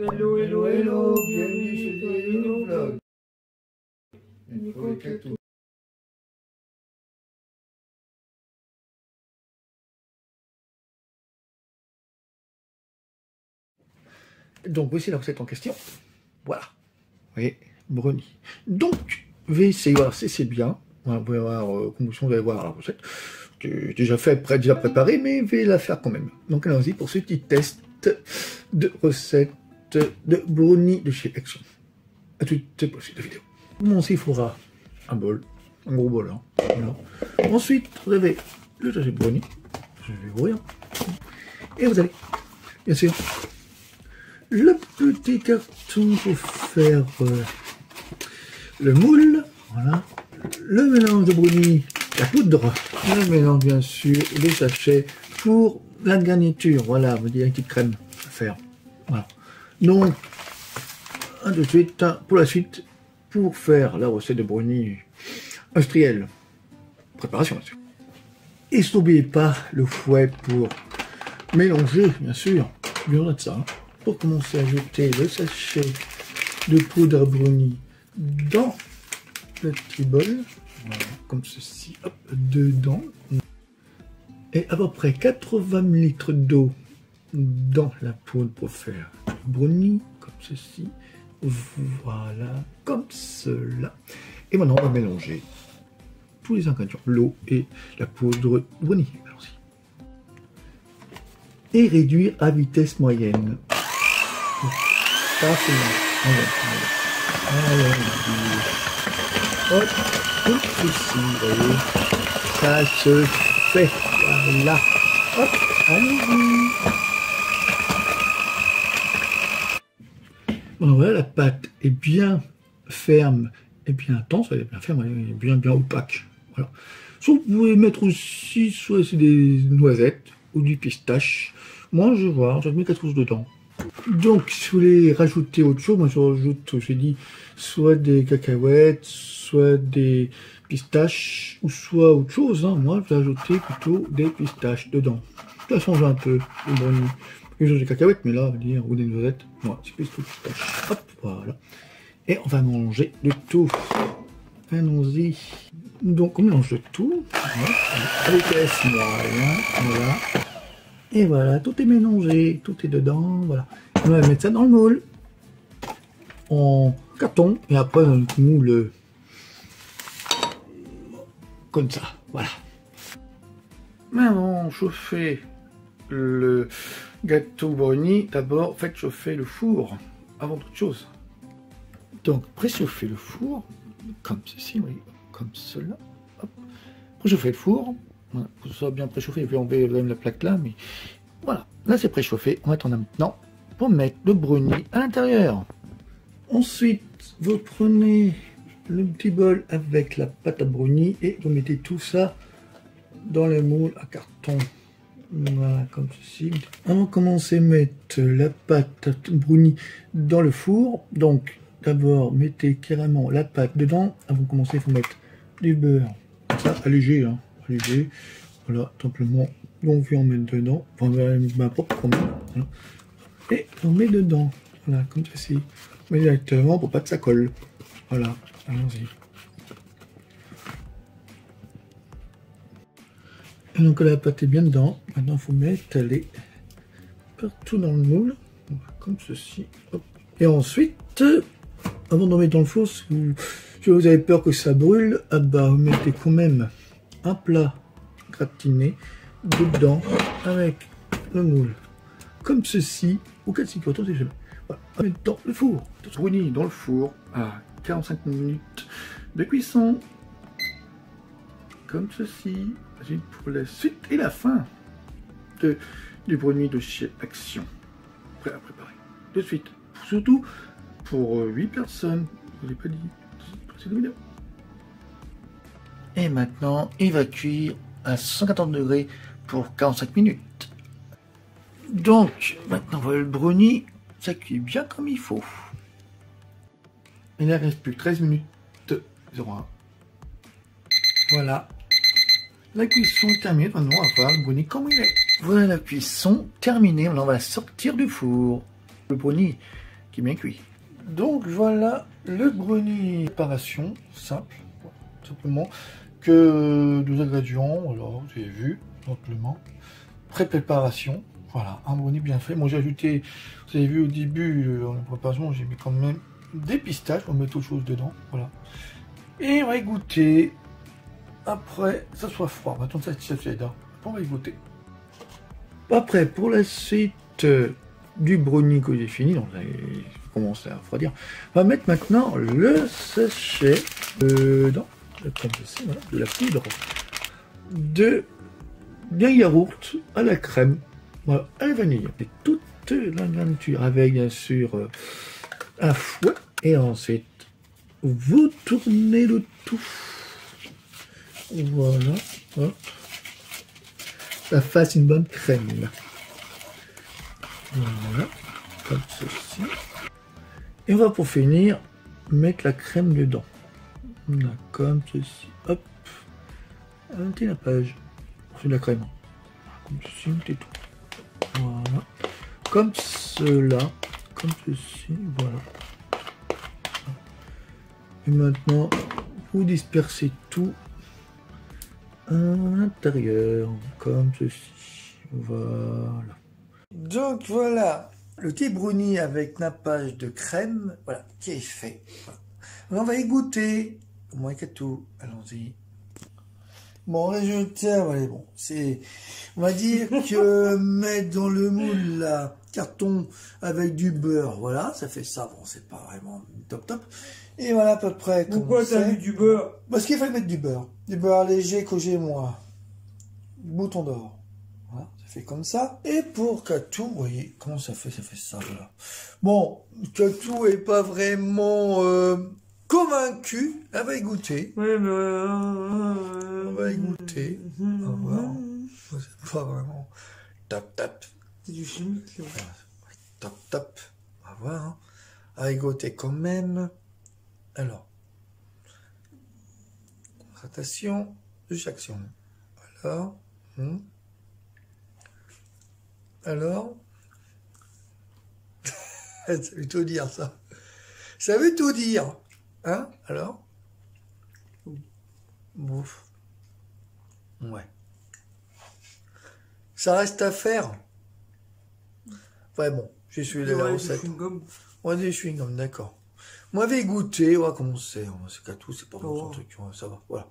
Hello, hello, hello, bienvenue chez Hello Vlog. Donc voici la recette en question. Voilà. Vous voyez, brownie. Donc, je vais essayer de voir si c'est bien. Voilà, vous pouvez voir, vous allez voir la recette. C'est déjà fait, déjà préparé, mais je vais la faire quand même. Donc allons-y pour ce petit test de recette de brownie de chez Action. À tout pour cette vidéo. Bon, il faudra un bol, un gros bol. Hein. Voilà. Ensuite, vous avez le sachet de brownie. Je vais ouvrir. Et vous avez, bien sûr, le petit carton pour faire le moule. Voilà. Le mélange de brownie, la poudre. Le mélange, bien sûr, les sachets pour la garniture. Voilà, vous dites une petite crème à faire. Voilà. Donc, de suite, pour la suite, pour faire la recette de brownie industrielle. Préparation, bien sûr. Et n'oubliez pas le fouet pour mélanger, bien sûr. Bien de ça. Hein. Pour commencer à ajouter le sachet de poudre brownie dans le petit bol, voilà, comme ceci, hop, dedans, et à peu près 80 ml d'eau dans la poudre pour faire brownie, comme ceci, voilà, comme cela, et maintenant on va mélanger tous les ingrédients, l'eau et la poudre brownie, allons-y, et réduire à vitesse moyenne. Ça, c'est hop, tout ceci, vous voyez, ça se fait, voilà, hop, allez-y. Bon, voilà, la pâte est bien ferme et bien intense, elle est bien ferme, elle est bien opaque, voilà. Soit vous pouvez mettre aussi, soit c'est des noisettes ou du pistache, moi je vois, je mets quelque chose dedans. Donc, si vous voulez rajouter autre chose, moi je rajoute, j'ai dit, soit des cacahuètes, soit des pistaches, ou soit autre chose. Hein. Moi, je vais ajouter plutôt des pistaches dedans. Ça change un peu le brownie. J'ai des cacahuètes, mais là, on va dire, ou des noisettes. Moi, c'est plutôt pistache. Hop, voilà. Et on va mélanger le tout. Allons-y. Donc, on mélange le tout. Voilà. Avec la moyen, voilà. Et voilà, tout est mélangé, tout est dedans, voilà. On va mettre ça dans le moule, en carton, et après on moule comme ça, voilà. Maintenant, chauffer le gâteau brownie, d'abord faites chauffer le four, avant toute chose. Donc, préchauffer le four, comme ceci, oui, comme cela, hop. Préchauffer le four. Voilà, pour que ce soit bien préchauffé, puis on va enlever la plaque là, mais voilà, là c'est préchauffé, on va attendre maintenant pour mettre le brownie à l'intérieur. Ensuite, vous prenez le petit bol avec la pâte à brownie et vous mettez tout ça dans le moule à carton. Voilà, comme ceci. On va commencer à mettre la pâte à brownie dans le four. Donc, d'abord, mettez carrément la pâte dedans. Avant de commencer, il faut mettre du beurre. Ça, allégé, hein. Léger. Voilà, simplement, on vient en mettre dedans, enfin, ma propre quand même, voilà. Et on met dedans, voilà, comme ceci, on met directement pour pas que ça colle, voilà, allons-y. Et donc la pâte est bien dedans, maintenant il faut mettre les partout dans le moule, voilà, comme ceci, hop. Et ensuite, avant d'en mettre dans le four, si vous avez peur que ça brûle, ah bah, vous mettez quand même un plat gratiné dedans avec le moule comme ceci au cas de sécurité. Voilà, on met dans le four, brownie dans le four à 45 minutes de cuisson comme ceci pour la suite et la fin du brownie de chez Action, prêt à préparer de suite, surtout pour 8 personnes, je ne l'ai pas dit dans cette vidéo. Et maintenant, il va cuire à 180 degrés pour 45 minutes. Donc, maintenant, voilà le brownie, ça cuit bien comme il faut. Il ne reste plus que 13 minutes 01. Voilà. La cuisson est terminée. Maintenant, on va voir le brownie comme il est. Voilà la cuisson terminée. Maintenant, on va sortir du four. Le brownie qui est bien cuit. Donc voilà le brownie préparation simple, simplement que 2 ingrédients, voilà, vous avez vu, simplement. Pré-préparation, voilà, un brownie bien fait. Moi j'ai ajouté, vous avez vu au début, en préparation, j'ai mis quand même des pistaches, on va mettre autre chose dedans, voilà. Et on va y goûter après, ça soit froid, on va attendre ça tiède, après on va y goûter. Après, pour la suite du brownie que j'ai fini, donc ça commence à refroidir, on va mettre maintenant le sachet dedans, comme ceci, voilà, de la poudre d'un yaourt à la crème, voilà, à la vanille, et toute la nature, avec bien sûr un fouet, et ensuite vous tournez le tout, voilà, hop. Ça fasse une bonne crème. Voilà, comme ceci. Et on va pour finir mettre la crème dedans. Là, comme ceci. Hop. Un petit nappage. C'est de la crème. Comme ceci, c'est tout. Voilà. Comme cela. Comme ceci. Voilà. Et maintenant, vous dispersez tout à l'intérieur, comme ceci. Voilà. Donc voilà, le petit brownie avec nappage de crème, voilà, qui est fait. Voilà. On va y goûter. Au moins qu'à tout. Allons-y. Bon, résultat, voilà, bon, c'est, on va dire que mettre dans le moule la carton avec du beurre, voilà, ça fait ça. Bon, c'est pas vraiment top. Et voilà à peu près. Pourquoi t'as mis du beurre? Parce qu'il fallait mettre du beurre léger que j'ai moi. Bouton d'or. Voilà, ça fait comme ça. Et pour Katou, vous voyez comment ça fait ça, voilà. Bon, Katou est pas vraiment convaincu. Elle va y goûter. Oui, mais... On va y goûter. On va voir. C'est pas vraiment top. C'est du chimique, là. Top. On va voir. Hein. On va y goûter quand même. Alors. Hydratation de chaque action. Alors, ça veut tout dire, ça. Ça veut tout dire. Hein? Alors? Bouffe. Ouais. Ça reste à faire. Ouais, bon, j'ai suivi la recette. On va des chewing-gums, d'accord. Moi, je vais goûter, on va commencer. C'est qu'à tout, c'est pas mon truc, ça va, voilà.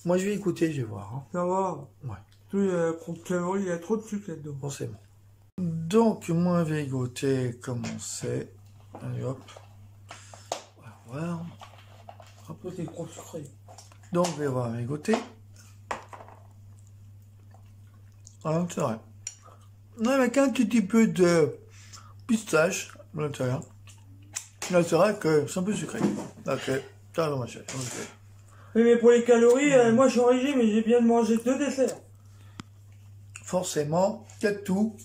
Moi, je vais écouter, je vais voir. Hein. Ça va. Ouais. Tu compte calories, il y a trop de sucre là-dedans. Forcément. Donc, moi, je vais goûter comment c'est. Allez, hop. On va voir. Après, c'est trop sucré. Donc, je vais voir, je vais goûter. Ah, c'est vrai. Avec un petit peu de pistache à l'intérieur. Là, c'est vrai que c'est un peu sucré. Ok, ça va, ma chérie. Okay. Oui, mais pour les calories, moi je suis en régime et j'ai bien mangé 2 desserts. Forcément, 4 tout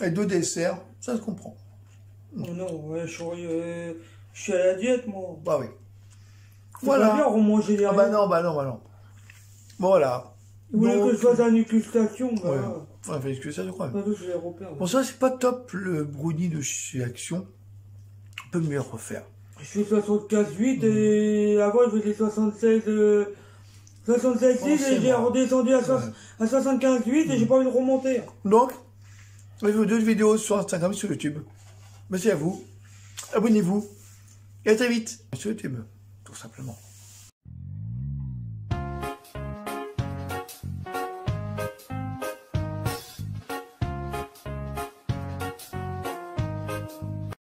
et 2 desserts, ça se comprend. Non, ouais, je suis à la diète, moi. Bah oui. Voilà. Bien remanger les bah non. Bon, voilà. Vous voulez que je fasse la dégustation, bah. Ouais, on a fait l'excusation, quoi. Je les repère. Bon, ça, c'est pas top, le brownie de chez Action. On peut mieux refaire. Je fais 75,8 et avant je faisais 76,6 et j'ai redescendu à 75,8 et j'ai pas envie de remonter. Donc, je vous 2 vidéos sur Instagram, sur YouTube. Merci à vous. Abonnez-vous. Et à très vite sur YouTube, tout simplement.